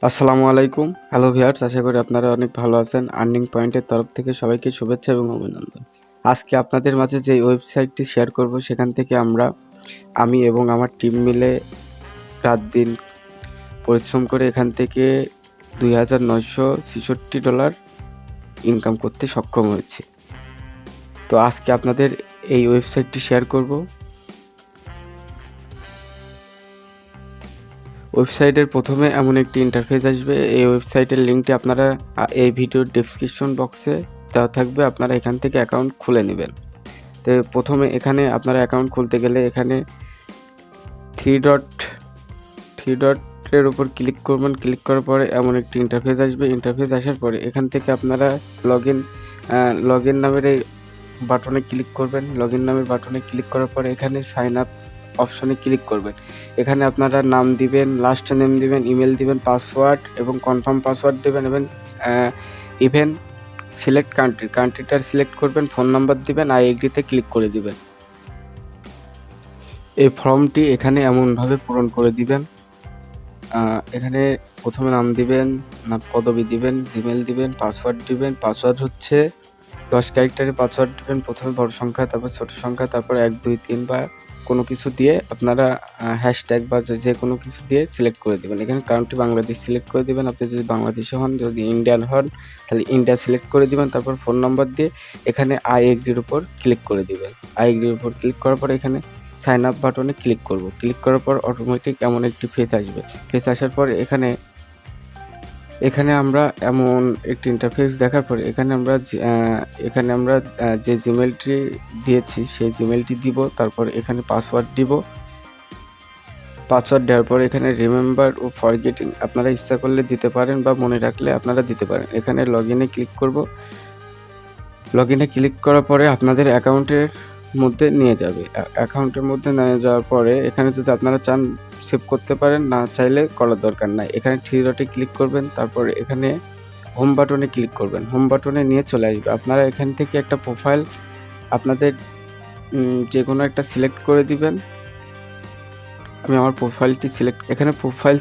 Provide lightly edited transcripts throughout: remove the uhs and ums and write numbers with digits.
আসসালামু আলাইকুম। Hello viewers, আশা করি আপনারা অনেক ভালো আছেন। আর্নিং পয়েন্টের তরফ থেকে সবাইকে শুভেচ্ছা এবং অভিনন্দন। আজকে আপনাদের মাঝে যে ওয়েবসাইটটি শেয়ার করব, সেখান থেকে আমি এবং আমার টিম মিলে রাত দিন পরিশ্রম করে এখান থেকে $2,966 ইনকাম করতে সক্ষম হয়েছি। তো আজকে আপনাদের এই ওয়েবসাইটটি শেয়ার করব। ওয়েবসাইটের প্রথমে এমন একটি ইন্টারফেস আসবে। এই ওয়েবসাইটের লিঙ্কটি আপনারা এই ভিডিওর ডেসক্রিপশন বক্সে দেওয়া থাকবে। আপনারা এখান থেকে অ্যাকাউন্ট খুলে নেবেন। তো প্রথমে এখানে আপনারা অ্যাকাউন্ট খুলতে গেলে এখানে থ্রি ডটের উপর ক্লিক করবেন। ক্লিক করার পরে এমন একটি ইন্টারফেস আসবে। ইন্টারফেস আসার পরে এখান থেকে আপনারা লগ ইন নামের এই বাটনে ক্লিক করবেন। লগ ইন নামের বাটনে ক্লিক করার পরে এখানে সাইন আপ অপশনে ক্লিক করবেন। এখানে আপনারা নাম দিবেন, লাস্ট নেম দিবেন, ইমেল দিবেন, পাসওয়ার্ড এবং কনফার্ম পাসওয়ার্ড দেবেন এবং ইভেন সিলেক্ট কান্ট্রিটার সিলেক্ট করবেন, ফোন নাম্বার দিবেন, আই এগ্রিতে ক্লিক করে দিবেন। এই ফর্মটি এখানে এমনভাবে পূরণ করে দিবেন। এখানে প্রথমে নাম দিবেন, পদবি দিবেন, জিমেল দিবেন, পাসওয়ার্ড দিবেন। পাসওয়ার্ড হচ্ছে 10 ক্যারেক্টারের পাসওয়ার্ড দিবেন। প্রথমে বড় সংখ্যা, তারপর ছোট সংখ্যা, তারপর 1 2 3 বা কোনো কিছু দিয়ে আপনারা হ্যাশট্যাগ বা যে কোনো কিছু দিয়ে সিলেক্ট করে দিবেন। এখানে কান্ট্রি বাংলাদেশ সিলেক্ট করে দিবেন। আপনি যদি বাংলাদেশি হন, যদি ইন্ডিয়ান হন তাহলে ইন্ডিয়া সিলেক্ট করে দিবেন। তারপর ফোন নাম্বার দিয়ে এখানে আই এগ্রির উপর ক্লিক করে দিবেন। আই এগ্রির উপর ক্লিক করার পর এখানে সাইন আপ বাটনে ক্লিক করব। ক্লিক করার পর অটোমেটিক এমন একটি ফেস আসবে। ফেস আসার পর এখানে আমরা এমন একটি ইন্টারফেস দেখার পরে এখানে আমরা যে জিমেলটি দিয়েছি সেই জিমেলটি দিব। তারপর এখানে পাসওয়ার্ড দিব। পাসওয়ার্ড দেওয়ার পর এখানে রিমেম্বার ও ফরগেটিং আপনারা ইচ্ছা করলে দিতে পারেন বা মনে রাখলে আপনারা দিতে পারেন। এখানে লগ ইনে ক্লিক করব। লগ ইনে ক্লিক করার পরে আপনাদের অ্যাকাউন্টের মধ্যে নিয়ে যাবে। অ্যাকাউন্টের মধ্যে নিয়ে যাওয়ার পরে এখানে যদি আপনারা চান সেভ করতে পারেন, না চাইলে করার দরকার নাই। এখানে থ্রি ডটে ক্লিক করবেন। তারপর এখানে হোম বাটনে ক্লিক করবেন। হোম বাটনে নিয়ে চলে আসবে। আপনারা এখান থেকে একটা প্রোফাইল আপনাদের যে কোনো একটা সিলেক্ট করে দিবেন। আমি আমার প্রোফাইলটি প্রোফাইল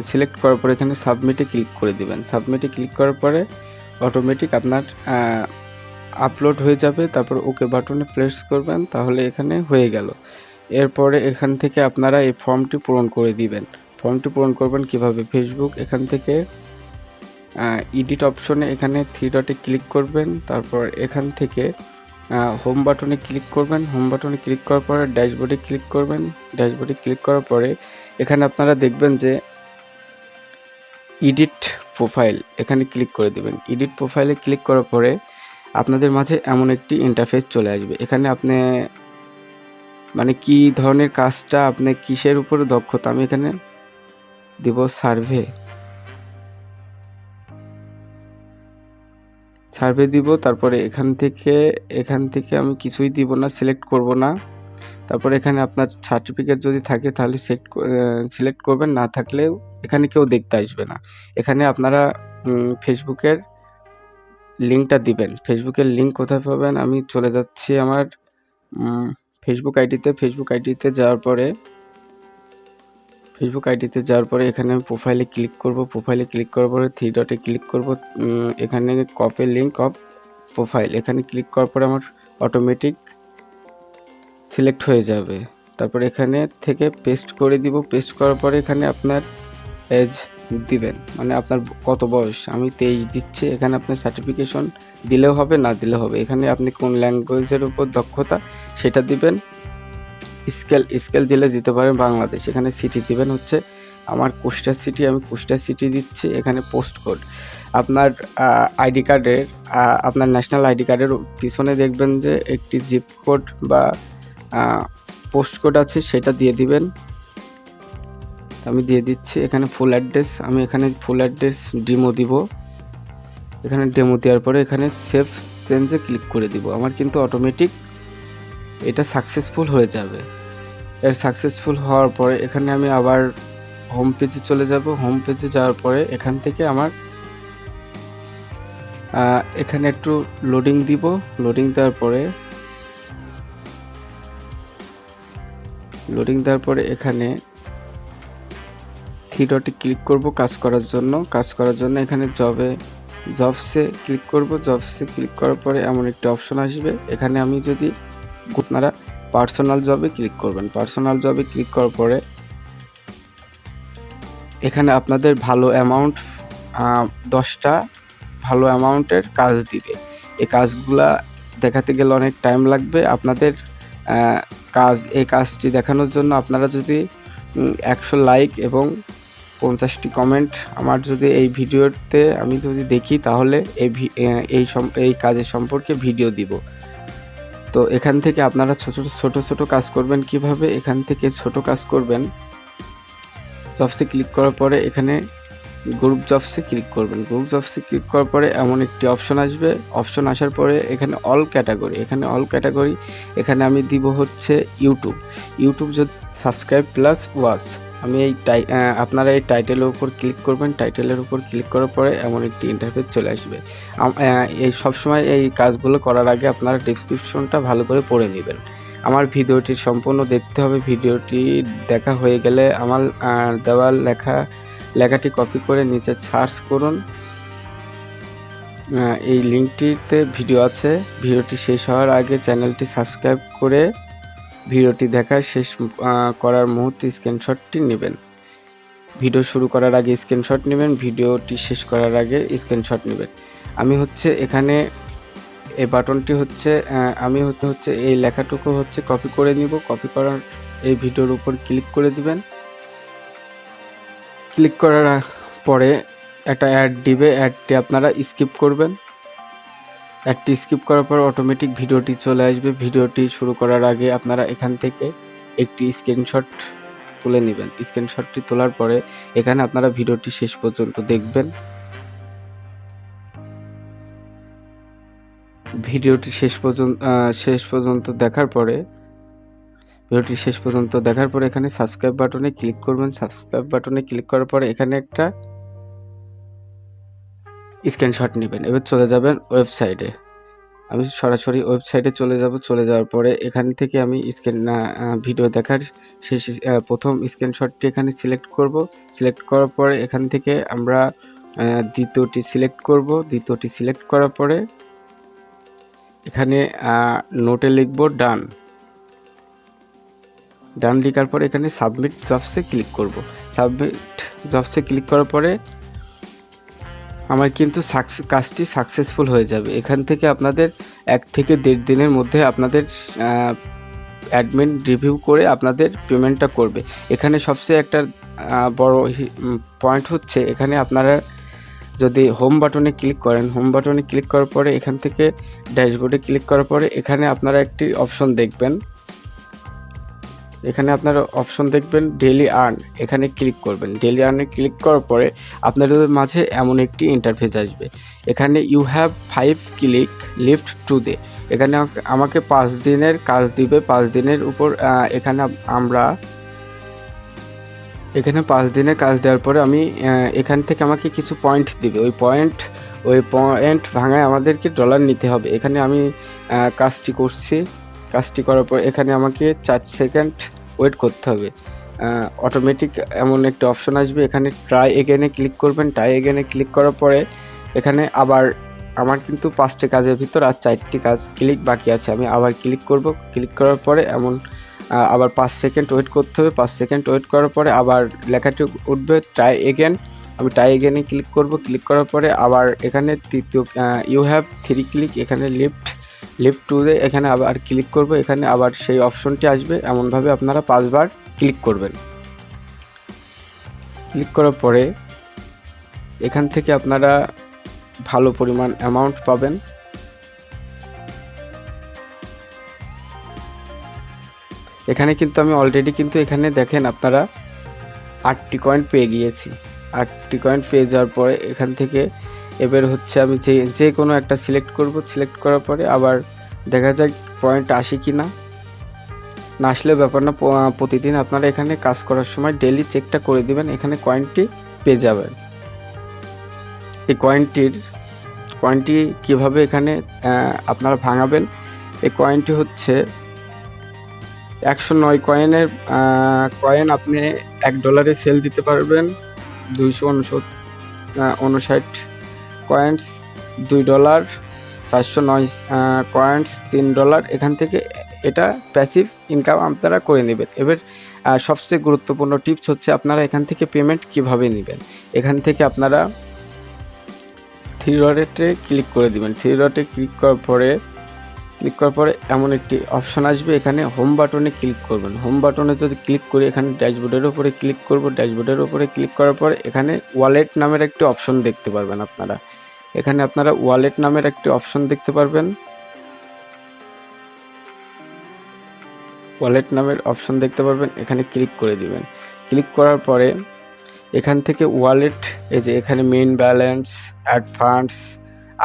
সিলেক্ট করার পরে এখানে সাবমিটে ক্লিক করে দিবেন। সাবমিটে ক্লিক করার পরে অটোমেটিক আপনার আপলোড হয়ে যাবে। তারপর ওকে বাটনে প্রেস করবেন, তাহলে এখানে হয়ে গেল। এরপরে এখান থেকে আপনারা এই ফর্মটি পূরণ করে দিবেন। ফর্মটি পূরণ করবেন কিভাবে? ফেসবুক এখান থেকে এডিট অপশনে এখানে থ্রি ডটে ক্লিক করবেন। তারপর এখান থেকে হোম বাটনে ক্লিক করবেন। হোম বাটনে ক্লিক করার পরে ড্যাশবোর্ডে ক্লিক করবেন। ড্যাশবোর্ডে ক্লিক করার পরে এখানে আপনারা দেখবেন যে এডিট প্রোফাইল, এখানে ক্লিক করে দেবেন। এডিট প্রোফাইলে ক্লিক করার পরে আপনাদের মাঝে এমন একটি ইন্টারফেস চলে আসবে। এখানে আপনি মানে কি ধরনের কাজটা, আপনি কিসের উপরে দক্ষতা, আমি এখানে দিব সার্ভে দিব। তারপরে এখান থেকে আমি কিছুই দিব না, সিলেক্ট করব না। তারপরে এখানে আপনার সার্টিফিকেট যদি থাকে তাহলে সিলেক্ট করবেন, না থাকলেও এখানে কেউ দেখতে আসবে না। এখানে আপনারা ফেসবুকের লিঙ্কটা দিবেন। ফেসবুকের লিঙ্ক কোথায় পাবেন? আমি চলে যাচ্ছি আমার ফেসবুক আইডিতে যাওয়ার পরে এখানে আমি প্রোফাইলে ক্লিক করব। প্রোফাইলে ক্লিক করার পরে থ্রি ডটে ক্লিক করব। এখানে কপি লিঙ্ক অফ প্রোফাইল, এখানে ক্লিক করার পরে আমার অটোমেটিক সিলেক্ট হয়ে যাবে। তারপর এখানে থেকে পেস্ট করে দিব। পেস্ট করার পরে এখানে আপনার এজ দিবেন, মানে আপনার কত বয়স। আমি 23 দিচ্ছি। এখানে আপনার সার্টিফিকেশন দিলেও হবে, না দিলেও হবে। এখানে আপনি কোন ল্যাঙ্গুয়েজের উপর দক্ষতা সেটা দিবেন। স্কেল দিলে দিতে পারেন বাংলাদেশ। এখানে সিটি দিবেন হচ্ছে আমার কুষ্টিয়া সিটি, আমি কুষ্টিয়া সিটি দিচ্ছি। এখানে পোস্ট কোড আপনার আইডি কার্ডের আপনার ন্যাশনাল আইডি কার্ডের পিছনে দেখবেন যে একটি জিপ কোড বা পোস্ট কোড আছে, সেটা দিয়ে দিবেন। আমি দিয়ে দিচ্ছি। এখানে ফুল অ্যাড্রেস, আমি এখানে ফুল অ্যাড্রেস ডেমো দিব। এখানে ডেমো দেওয়ার পরে এখানে সেভ চেঞ্জে ক্লিক করে দিব। আমার কিন্তু অটোমেটিক এটা সাকসেসফুল হয়ে যাবে। এর সাকসেসফুল হওয়ার পরে এখানে আমি আবার হোম পেজে চলে যাব। হোম পেজে যাওয়ার পরে এখান থেকে আমার এখানে একটু লোডিং দিব। লোডিং দেওয়ার পরে এখানে থ্রি ডটে ক্লিক করব কাজ করার জন্য এখানে জবসে ক্লিক করব। জবসে ক্লিক করার পরে এমন একটি অপশন আসবে, এখানে আমি যদি আপনারা পার্সোনাল জবে ক্লিক করবেন। পার্সোনাল জবে ক্লিক করার পরে এখানে আপনাদের ভালো অ্যামাউন্ট 10টা ভালো অ্যামাউন্টের কাজ দিবে। এই কাজগুলা দেখাতে গেলে অনেক টাইম লাগবে আপনাদের। এই কাজটি দেখানোর জন্য আপনারা যদি 100 লাইক এবং 50টি কমেন্ট আমার যদি এই ভিডিওতে আমি যদি দেখি, তাহলে এই কাজের সম্পর্কে ভিডিও দিব। তো এখান থেকে আপনারা ছোট কাজ করবেন কিভাবে, এখান থেকে ছোট কাজ করবেন। জবসে ক্লিক করার পরে এখানে গ্রুপ জবসে ক্লিক করবেন। গ্রুপ জবসে ক্লিক করার পরে এমন একটি অপশন আসবে। অপশন আসার পরে এখানে অল ক্যাটাগরি, এখানে আমি দিব হচ্ছে ইউটিউব যদি সাবস্ক্রাইব প্লাস ওয়াচ। আমি আপনারা এই টাইটেলের উপর ক্লিক করবেন। টাইটেলের উপর ক্লিক করার পরে এমন একটি ইন্টারফেস চলে আসবে। এই সবসময় এই কাজগুলো করার আগে আপনারা ডেসক্রিপশনটা ভালো করে পড়ে নেবেন। আমার ভিডিওটি সম্পূর্ণ দেখতে হবে। ভিডিওটি দেখা হয়ে গেলে আমার দেওয়ার লেখাটি কপি করে নিচে সার্চ করুন। এই লিঙ্কটিতে ভিডিও আছে। ভিডিওটি শেষ হওয়ার আগে চ্যানেলটি সাবস্ক্রাইব করে ভিডিওটি দেখা শেষ করার মুহূর্তে স্ক্রিনশটটি নেবেন। ভিডিও শুরু করার আগে স্ক্রিনশট নেবেন, ভিডিওটি শেষ করার আগে স্ক্রিনশট নেবেন। আমি হচ্ছে এখানে এই বাটনটি হচ্ছে আমি হচ্ছে এই লেখাটুকু হচ্ছে কপি করে নিব। কপি করার এই ভিডিওর উপর ক্লিক করে দিবেন। ক্লিক করার পরে একটা অ্যাড দিবে, অ্যাডটি আপনারা স্কিপ করবেন। অ্যাডটি স্কিপ করার পর অটোমেটিক ভিডিওটি চলে আসবে। ভিডিওটি শুরু করার আগে আপনারা এখান থেকে একটি স্ক্রিনশট তুলে নেবেন। স্ক্রিনশটটি তোলার পরে এখানে আপনারা ভিডিওটি শেষ পর্যন্ত দেখবেন। ভিডিওটি শেষ পর্যন্ত দেখার পরে এখানে সাবস্ক্রাইব বাটনে ক্লিক করবেন। সাবস্ক্রাইব বাটনে ক্লিক করার পরে এখানে একটা স্ক্রিনশট নেবেন। এবার চলে যাবেন ওয়েবসাইটে। আমি সরাসরি ওয়েবসাইটে চলে যাওয়ার পরে এখান থেকে আমি ভিডিও দেখার প্রথম স্ক্রিনশটটি এখানে সিলেক্ট করব। সিলেক্ট করার পরে এখান থেকে আমরা দ্বিতীয়টি সিলেক্ট করব। দ্বিতীয়টি সিলেক্ট করার পরে এখানে নোটে লিখব ডান লেখার পরে এখানে সাবমিট জবসে ক্লিক করব। সাবমিট জবসে ক্লিক করার পরে আমার কিন্তু কাজটি সাকসেসফুল হয়ে যাবে। এখান থেকে আপনাদের 1 থেকে 1.5 দিনের মধ্যে আপনাদের অ্যাডমিন রিভিউ করে আপনাদের পেমেন্টটা করবে। এখানে সবচেয়ে একটা বড় পয়েন্ট হচ্ছে, এখানে আপনারা যদি হোম বাটনে ক্লিক করেন, হোম বাটনে ক্লিক করার পরে এখান থেকে ড্যাশবোর্ডে ক্লিক করার পরে এখানে আপনারা একটি অপশন দেখবেন। এখানে আপনারা অপশন দেখবেন ডেইলি আর্ন, এখানে ক্লিক করবেন। ডেইলি আর্নে ক্লিক করার পরে আপনাদের মাঝে এমন একটি ইন্টারফেস আসবে। এখানে you have 5 click left today. এখানে আমাকে 5 দিনের কাজ দিবে। 5 দিনের উপর এখানে 5 দিনের কাজ দেওয়ার পরে আমি এখান থেকে আমাকে কিছু পয়েন্ট দিবে। ওই পয়েন্ট ভাঙায় আমাদেরকে ডলার নিতে হবে। এখানে আমি কাজটি করছি। কাজটি করার পর এখানে আমাকে 4 সেকেন্ড ওয়েট করতে হবে। অটোমেটিক এমন একটা অপশন আসবে, এখানে ট্রাই এগেনে ক্লিক করবেন। ট্রাই এগেনে ক্লিক করার পরে এখানে আবার আমার কিন্তু 5টি কাজের ভিতর আর 4টি কাজ ক্লিক বাকি আছে। আমি আবার ক্লিক করব। ক্লিক করার পরে আবার 5 সেকেন্ড ওয়েট করতে হবে। 5 সেকেন্ড ওয়েট করার পরে আবার লেখাটি উঠবে ট্রাই এগেন। আমি ট্রাই এগেনে ক্লিক করব। ক্লিক করার পরে আবার এখানে তৃতীয় ইউ হ্যাভ 3 ক্লিক, এখানে লিফট টুডে এখানে আবার ক্লিক করব। এখানে আবার সেই অপশনটি আসবে। এমনভাবে আপনারা 5 বার ক্লিক করবেন। ক্লিক করার পরে এখান থেকে আপনারা ভালো পরিমাণ অ্যামাউন্ট পাবেন। এখানে কিন্তু আমি অলরেডি কিন্তু এখানে দেখেন আপনারা 8টি কয়েন পেয়ে গিয়েছি। 8টি কয়েন পেয়ে যাওয়ার পরে এখান থেকে এবার হচ্ছে আমি যে কোনো একটা সিলেক্ট করব। সিলেক্ট করার পরে আবার দেখা যাক পয়েন্ট আসে কি না। না আসলে ব্যাপার না, প্রতিদিন আপনারা এখানে কাজ করার সময় ডেইলি চেকটা করে দিবেন। এখানে কয়েনটি পেয়ে যাবেন। এই কয়েনটি কিভাবে এখানে আপনারা ভাঙাবেন, এই কয়েনটি হচ্ছে 109 কয়েন আপনি $1 সেল দিতে পারবেন। $259 কয়েন্স, $2, $409 কয়েন্স, $3। এখান থেকে এটা প্যাসিভ ইনকাম আপনারা করে নেবেন। এবার সবচেয়ে গুরুত্বপূর্ণ টিপস হচ্ছে আপনারা এখান থেকে পেমেন্ট কিভাবে নেবেন। এখান থেকে আপনারা থ্রি ডটে ক্লিক করে দিবেন। থ্রি ডটে ক্লিক করার পরে এমন একটি অপশন আসবে, এখানে হোম বাটনে ক্লিক করবেন। হোম বাটনে যদি ক্লিক করি এখানে ড্যাশবোর্ডের উপরে ক্লিক করব। ড্যাশবোর্ডের উপরে ক্লিক করার পরে এখানে ওয়ালেট নামের একটি অপশন দেখতে পারবেন আপনারা। এখানে আপনারা ওয়ালেট নামের একটি অপশন দেখতে পারবেন। এখানে ক্লিক করে দিবেন। ক্লিক করার পরে এখান থেকে ওয়ালেট, এই যে এখানে main balance, add funds,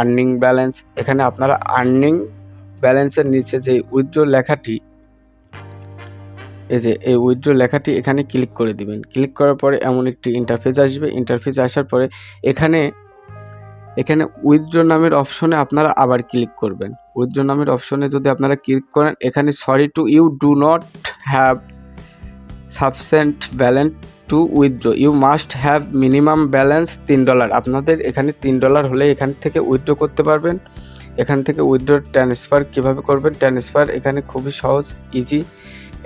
earning balance, এখানে আপনারা আর্নিং ব্যালেন্সের নিচে যে উইথড্র লেখাটি, এই যে এই উইথড্র লেখাটি এখানে ক্লিক করে দিবেন। ক্লিক করার পরে এমন একটি ইন্টারফেস আসবে। ইন্টারফেস আসার পরে এখানে উইথড্র নামের অপশনে আপনারা আবার ক্লিক করবেন। উইথড্র নামের অপশনে যদি আপনারা ক্লিক করেন, এখানে sorry to you do not have sufficient balance to withdraw, you must have minimum balance $3। আপনাদের এখানে $3 হলে এখান থেকে উইথড্র করতে পারবেন। এখান থেকে উইথড্র ট্রান্সফার কিভাবে করবেন, ট্রান্সফার এখানে খুবই সহজ, ইজি।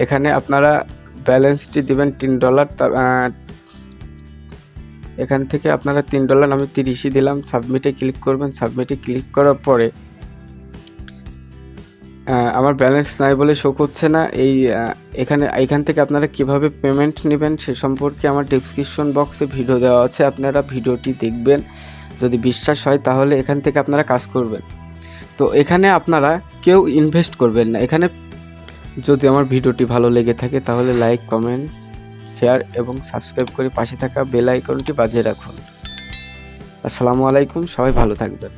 এখানে আপনারা ব্যালেন্সটি দিবেন $3। এখান থেকে আপনারা $3, আমি 30ই দিলাম। সাবমিটে ক্লিক করবেন। সাবমিটে ক্লিক করার পরে আমার ব্যালেন্স নাই বলে শো করছে না। এখান থেকে আপনারা কিভাবে পেমেন্ট নেবেন সে সম্পর্কে আমার ডেসক্রিপশন বক্সে ভিডিও দেওয়া আছে, আপনারা ভিডিওটি দেখবেন। যদি বিশ্বাস হয় তাহলে এখান থেকে আপনারা কাজ করবেন। তো এখানে আপনারা কেউ ইনভেস্ট করবেন না। এখানে যদি আমার ভিডিওটি ভালো লেগে থাকে তাহলে লাইক, কমেন্ট, শেয়ার এবং সাবস্ক্রাইব করে পাশে থাকা বেল আইকনটি বাজিয়ে রাখুন। আসসালামু আলাইকুম, সবাই ভালো থাকবেন।